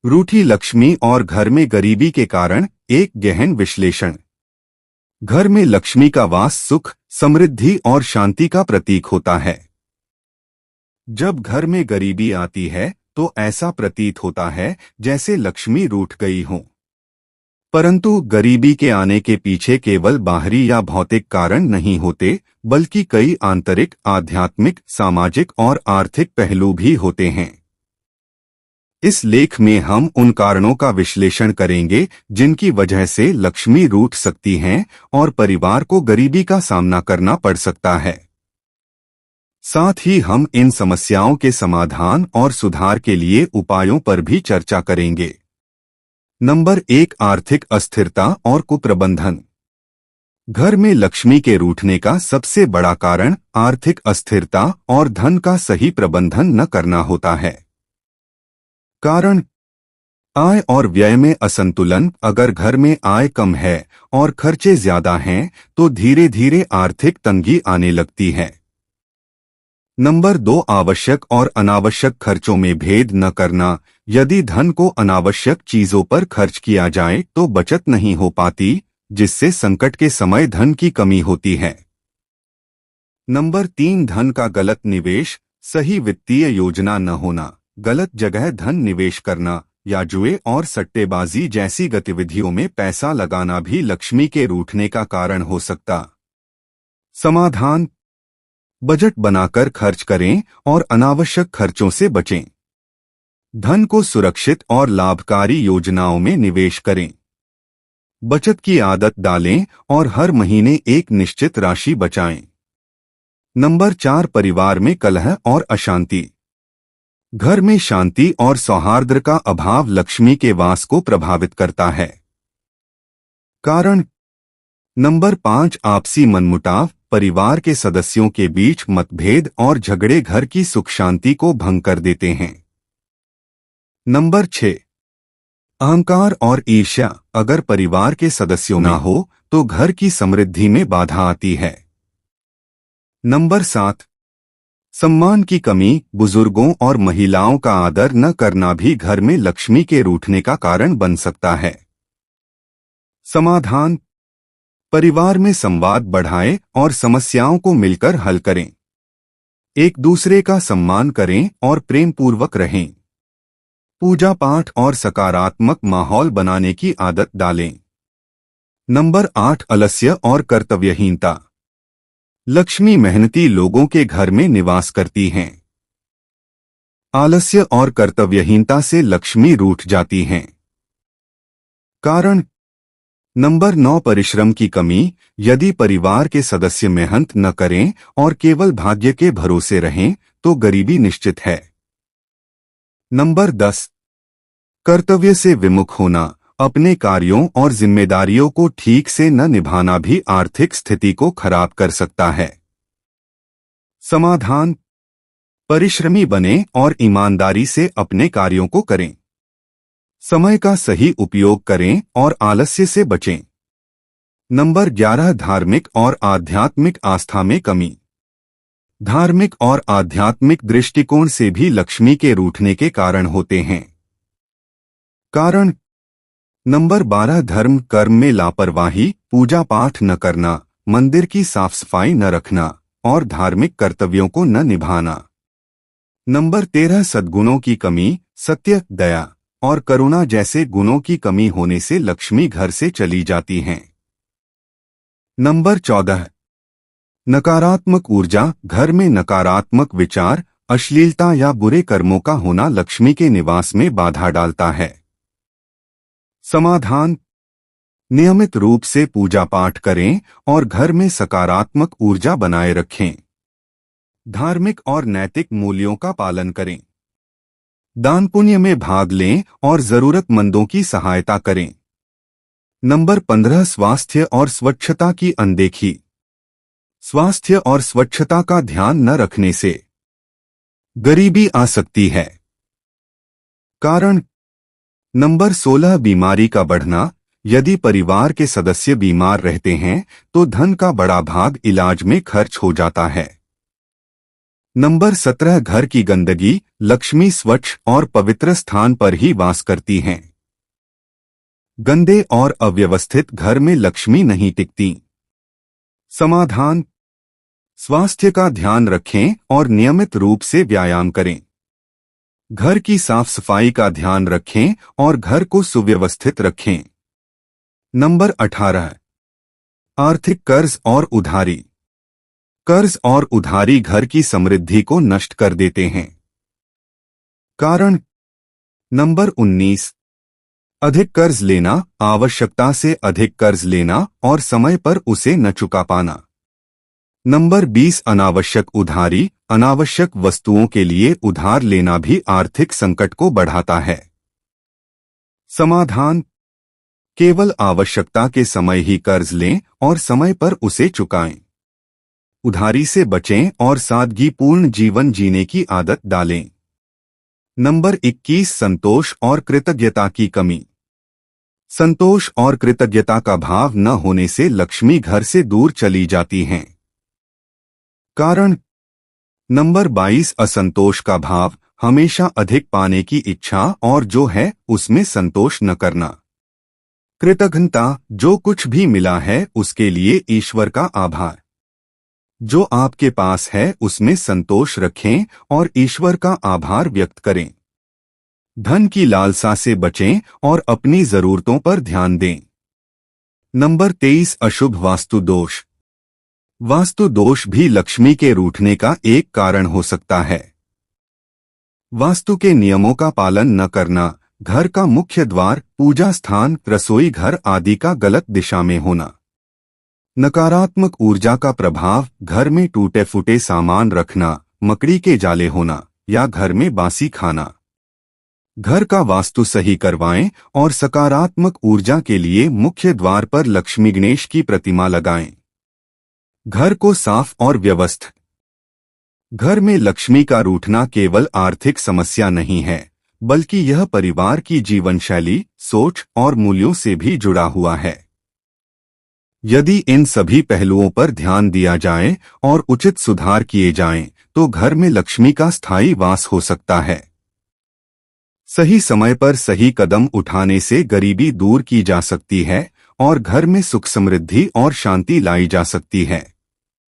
रूठी लक्ष्मी और घर में गरीबी के कारण एक गहन विश्लेषण। घर में लक्ष्मी का वास सुख, समृद्धि और शांति का प्रतीक होता है। जब घर में गरीबी आती है तो ऐसा प्रतीत होता है जैसे लक्ष्मी रूठ गई हो। परंतु गरीबी के आने के पीछे केवल बाहरी या भौतिक कारण नहीं होते, बल्कि कई आंतरिक, आध्यात्मिक, सामाजिक और आर्थिक पहलू भी होते हैं। इस लेख में हम उन कारणों का विश्लेषण करेंगे जिनकी वजह से लक्ष्मी रूठ सकती हैं और परिवार को गरीबी का सामना करना पड़ सकता है। साथ ही हम इन समस्याओं के समाधान और सुधार के लिए उपायों पर भी चर्चा करेंगे। नंबर 1, आर्थिक अस्थिरता और कुप्रबंधन। घर में लक्ष्मी के रूठने का सबसे बड़ा कारण आर्थिक अस्थिरता और धन का सही प्रबंधन न करना होता है। कारण आय और व्यय में असंतुलन। अगर घर में आय कम है और खर्चे ज्यादा हैं तो धीरे धीरे आर्थिक तंगी आने लगती है। नंबर 2, आवश्यक और अनावश्यक खर्चों में भेद न करना। यदि धन को अनावश्यक चीजों पर खर्च किया जाए तो बचत नहीं हो पाती, जिससे संकट के समय धन की कमी होती है। नंबर 3, धन का गलत निवेश। सही वित्तीय योजना न होना, गलत जगह धन निवेश करना या जुए और सट्टेबाजी जैसी गतिविधियों में पैसा लगाना भी लक्ष्मी के रूठने का कारण हो सकता। समाधान: बजट बनाकर खर्च करें और अनावश्यक खर्चों से बचें। धन को सुरक्षित और लाभकारी योजनाओं में निवेश करें। बचत की आदत डालें और हर महीने एक निश्चित राशि बचाएं। नंबर 4, परिवार में कलह और अशांति। घर में शांति और सौहार्द का अभाव लक्ष्मी के वास को प्रभावित करता है। कारण नंबर 5, आपसी मनमुटाव। परिवार के सदस्यों के बीच मतभेद और झगड़े घर की सुख शांति को भंग कर देते हैं। नंबर 6, अहंकार और ईर्ष्या। अगर परिवार के सदस्यों ना हो तो घर की समृद्धि में बाधा आती है। नंबर 7, सम्मान की कमी। बुजुर्गों और महिलाओं का आदर न करना भी घर में लक्ष्मी के रूठने का कारण बन सकता है। समाधान: परिवार में संवाद बढ़ाएं और समस्याओं को मिलकर हल करें। एक दूसरे का सम्मान करें और प्रेम पूर्वक रहें। पूजा पाठ और सकारात्मक माहौल बनाने की आदत डालें। नंबर 8, आलस्य और कर्तव्यहीनता। लक्ष्मी मेहनती लोगों के घर में निवास करती हैं। आलस्य और कर्तव्यहीनता से लक्ष्मी रूठ जाती हैं। कारण नंबर 9, परिश्रम की कमी। यदि परिवार के सदस्य मेहनत न करें और केवल भाग्य के भरोसे रहें तो गरीबी निश्चित है। नंबर 10, कर्तव्य से विमुख होना। अपने कार्यों और जिम्मेदारियों को ठीक से न निभाना भी आर्थिक स्थिति को खराब कर सकता है। समाधान: परिश्रमी बनें और ईमानदारी से अपने कार्यों को करें। समय का सही उपयोग करें और आलस्य से बचें। नंबर 11, धार्मिक और आध्यात्मिक आस्था में कमी। धार्मिक और आध्यात्मिक दृष्टिकोण से भी लक्ष्मी के रूठने के कारण होते हैं। कारण नंबर 12, धर्म कर्म में लापरवाही। पूजा पाठ न करना, मंदिर की साफ सफाई न रखना और धार्मिक कर्तव्यों को न निभाना। नंबर 13, सद्गुणों की कमी। सत्य, दया और करुणा जैसे गुणों की कमी होने से लक्ष्मी घर से चली जाती हैं। नंबर 14, नकारात्मक ऊर्जा। घर में नकारात्मक विचार, अश्लीलता या बुरे कर्मों का होना लक्ष्मी के निवास में बाधा डालता है। समाधान: नियमित रूप से पूजा पाठ करें और घर में सकारात्मक ऊर्जा बनाए रखें। धार्मिक और नैतिक मूल्यों का पालन करें। दान पुण्य में भाग लें और जरूरतमंदों की सहायता करें। नंबर 15, स्वास्थ्य और स्वच्छता की अनदेखी। स्वास्थ्य और स्वच्छता का ध्यान न रखने से गरीबी आ सकती है। कारण नंबर 16, बीमारी का बढ़ना। यदि परिवार के सदस्य बीमार रहते हैं तो धन का बड़ा भाग इलाज में खर्च हो जाता है। नंबर 17 घर की गंदगी। लक्ष्मी स्वच्छ और पवित्र स्थान पर ही वास करती हैं। गंदे और अव्यवस्थित घर में लक्ष्मी नहीं टिकती। समाधान: स्वास्थ्य का ध्यान रखें और नियमित रूप से व्यायाम करें। घर की साफ सफाई का ध्यान रखें और घर को सुव्यवस्थित रखें। नंबर 18 आर्थिक कर्ज और उधारी। कर्ज और उधारी घर की समृद्धि को नष्ट कर देते हैं। कारण: नंबर 19 अधिक कर्ज लेना, आवश्यकता से अधिक कर्ज लेना और समय पर उसे न चुका पाना। नंबर 20 अनावश्यक उधारी। अनावश्यक वस्तुओं के लिए उधार लेना भी आर्थिक संकट को बढ़ाता है। समाधान: केवल आवश्यकता के समय ही कर्ज लें और समय पर उसे चुकाएं। उधारी से बचें और सादगीपूर्ण जीवन जीने की आदत डालें। नंबर 21 संतोष और कृतज्ञता की कमी। संतोष और कृतज्ञता का भाव न होने से लक्ष्मी घर से दूर चली जाती हैं। कारण: नंबर 22 असंतोष का भाव। हमेशा अधिक पाने की इच्छा और जो है उसमें संतोष न करना। कृतज्ञता: जो कुछ भी मिला है उसके लिए ईश्वर का आभार। जो आपके पास है उसमें संतोष रखें और ईश्वर का आभार व्यक्त करें। धन की लालसा से बचें और अपनी जरूरतों पर ध्यान दें। नंबर 23 अशुभ वास्तु दोष। वास्तु दोष भी लक्ष्मी के रूठने का एक कारण हो सकता है। वास्तु के नियमों का पालन न करना, घर का मुख्य द्वार, पूजा स्थान, रसोई घर आदि का गलत दिशा में होना। नकारात्मक ऊर्जा का प्रभाव, घर में टूटे फूटे सामान रखना, मकड़ी के जाले होना या घर में बासी खाना। घर का वास्तु सही करवाएं और सकारात्मक ऊर्जा के लिए मुख्य द्वार पर लक्ष्मी गणेश की प्रतिमा लगाएं। घर को साफ और व्यवस्थित। घर में लक्ष्मी का रूठना केवल आर्थिक समस्या नहीं है, बल्कि यह परिवार की जीवन शैली, सोच और मूल्यों से भी जुड़ा हुआ है। यदि इन सभी पहलुओं पर ध्यान दिया जाए और उचित सुधार किए जाएं, तो घर में लक्ष्मी का स्थायी वास हो सकता है। सही समय पर सही कदम उठाने से गरीबी दूर की जा सकती है और घर में सुख समृद्धि और शांति लाई जा सकती है।